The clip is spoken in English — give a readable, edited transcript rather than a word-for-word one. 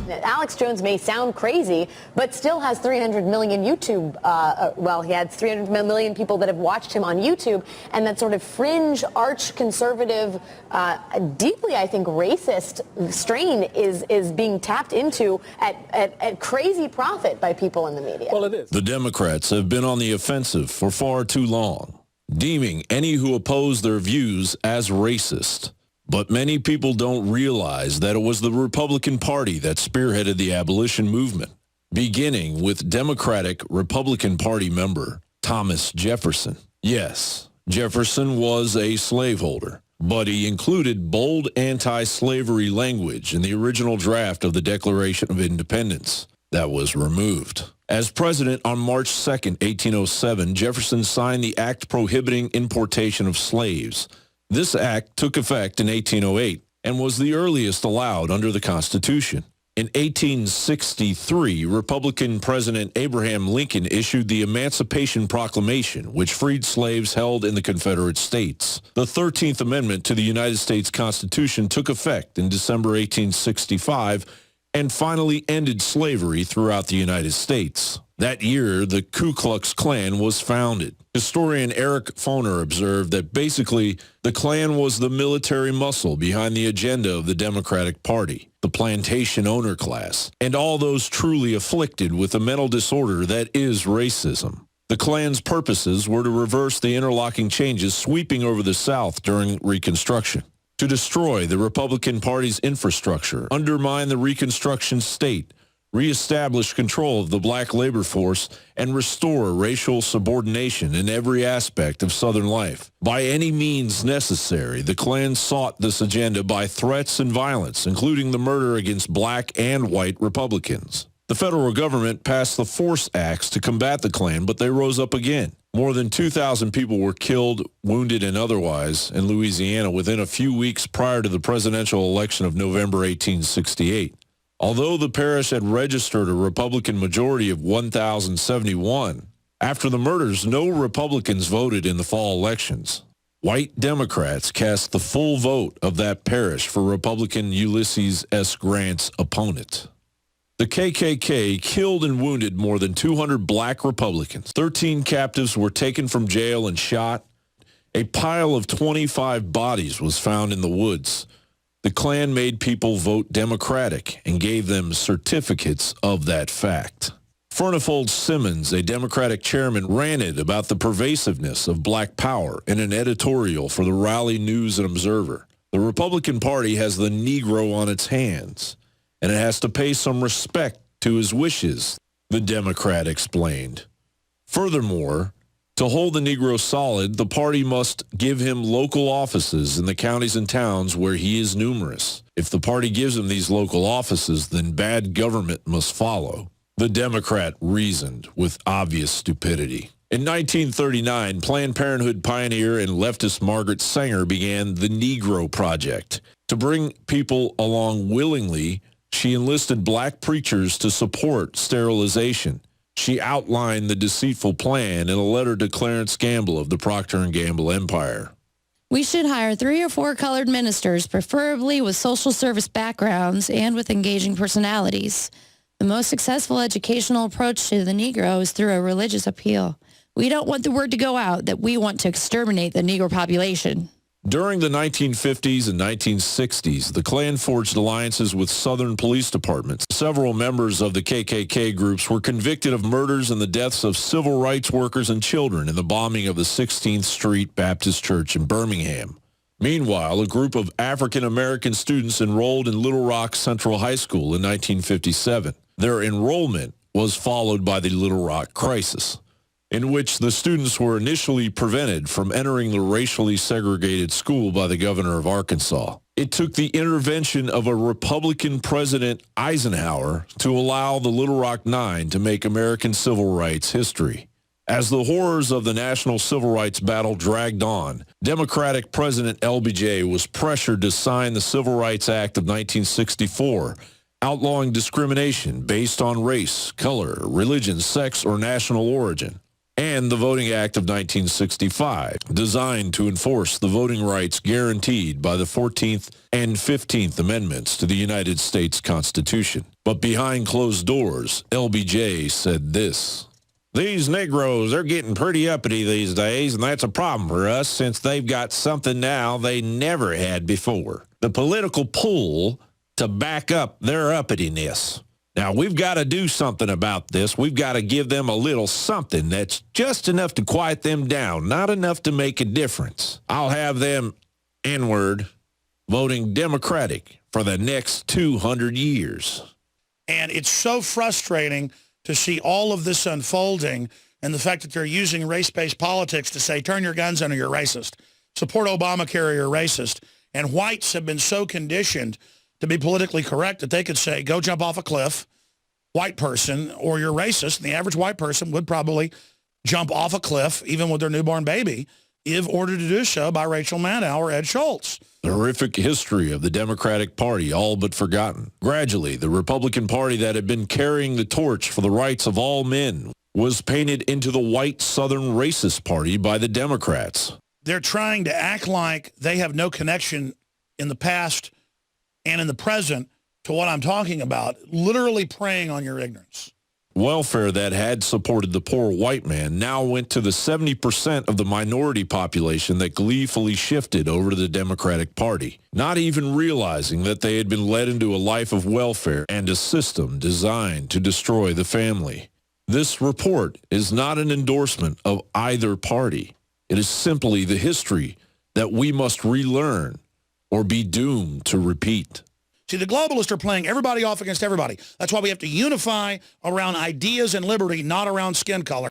Alex Jones may sound crazy, but still has 300 million YouTube, he had 300 million people that have watched him on YouTube, and that sort of fringe, arch-conservative, deeply, I think, racist strain is being tapped into at crazy profit by people in the media. Well, it is. The Democrats have been on the offensive for far too long, deeming any who oppose their views as racist. But many people don't realize that it was the Republican Party that spearheaded the abolition movement, beginning with Democratic Republican Party member Thomas Jefferson. Yes, Jefferson was a slaveholder, but he included bold anti-slavery language in the original draft of the Declaration of Independence that was removed. As president on March 2, 1807, Jefferson signed the act prohibiting importation of slaves. This act took effect in 1808 and was the earliest allowed under the Constitution. In 1863, Republican President Abraham Lincoln issued the Emancipation Proclamation, which freed slaves held in the Confederate States. The 13th Amendment to the United States Constitution took effect in December 1865 and finally ended slavery throughout the United States. That year, the Ku Klux Klan was founded. Historian Eric Foner observed that basically the Klan was the military muscle behind the agenda of the Democratic Party, the plantation owner class, and all those truly afflicted with the mental disorder that is racism. The Klan's purposes were to reverse the interlocking changes sweeping over the South during Reconstruction, to destroy the Republican Party's infrastructure, undermine the Reconstruction state, reestablish control of the black labor force, and restore racial subordination in every aspect of Southern life. By any means necessary, the Klan sought this agenda by threats and violence, including the murder against black and white Republicans. The federal government passed the Force Acts to combat the Klan, but they rose up again. More than 2,000 people were killed, wounded, and otherwise in Louisiana within a few weeks prior to the presidential election of November 1868. Although the parish had registered a Republican majority of 1,071, after the murders, no Republicans voted in the fall elections. White Democrats cast the full vote of that parish for Republican Ulysses S. Grant's opponent. The KKK killed and wounded more than 200 black Republicans. 13 captives were taken from jail and shot. A pile of 25 bodies was found in the woods. The Klan made people vote Democratic and gave them certificates of that fact. Furnifold Simmons, a Democratic chairman, ranted about the pervasiveness of black power in an editorial for the Raleigh News and Observer. The Republican Party has the Negro on its hands, and it has to pay some respect to his wishes, the Democrat explained. Furthermore, to hold the Negro solid, the party must give him local offices in the counties and towns where he is numerous. If the party gives him these local offices, then bad government must follow. The Democrat reasoned with obvious stupidity. In 1939, Planned Parenthood pioneer and leftist Margaret Sanger began the Negro Project. To bring people along willingly, she enlisted black preachers to support sterilization. She outlined the deceitful plan in a letter to Clarence Gamble of the Procter & Gamble empire. We should hire 3 or 4 colored ministers, preferably with social service backgrounds and with engaging personalities. The most successful educational approach to the Negro is through a religious appeal. We don't want the word to go out that we want to exterminate the Negro population. During the 1950s and 1960s, the Klan forged alliances with Southern police departments. Several members of the KKK groups were convicted of murders and the deaths of civil rights workers and children in the bombing of the 16th Street Baptist Church in Birmingham. Meanwhile, a group of African-American students enrolled in Little Rock Central High School in 1957. Their enrollment was followed by the Little Rock Crisis, in which the students were initially prevented from entering the racially segregated school by the governor of Arkansas. It took the intervention of a Republican President Eisenhower to allow the Little Rock Nine to make American civil rights history. As the horrors of the national civil rights battle dragged on, Democratic President LBJ was pressured to sign the Civil Rights Act of 1964, outlawing discrimination based on race, color, religion, sex, or national origin, and the Voting Act of 1965, designed to enforce the voting rights guaranteed by the 14th and 15th Amendments to the United States Constitution. But behind closed doors, LBJ said this. These Negroes, they're getting pretty uppity these days, and that's a problem for us since they've got something now they never had before. The political pull to back up their uppityness. Now, we've got to do something about this. We've got to give them a little something that's just enough to quiet them down, not enough to make a difference. I'll have them, N-word, voting Democratic for the next 200 years. And it's so frustrating to see all of this unfolding and the fact that they're using race-based politics to say, turn your guns in or you're racist. Support Obamacare or you're racist. And whites have been so conditioned to be politically correct that they could say, go jump off a cliff, white person, or you're racist. And the average white person would probably jump off a cliff, even with their newborn baby, if ordered to do so by Rachel Maddow or Ed Schultz. The horrific history of the Democratic Party all but forgotten. Gradually, the Republican Party that had been carrying the torch for the rights of all men was painted into the white Southern racist party by the Democrats. They're trying to act like they have no connection in the past and in the present to what I'm talking about, literally preying on your ignorance. Welfare that had supported the poor white man now went to the 70% of the minority population that gleefully shifted over to the Democratic Party, not even realizing that they had been led into a life of welfare and a system designed to destroy the family. This report is not an endorsement of either party. It is simply the history that we must relearn or be doomed to repeat. See, the globalists are playing everybody off against everybody. That's why we have to unify around ideas and liberty, not around skin color.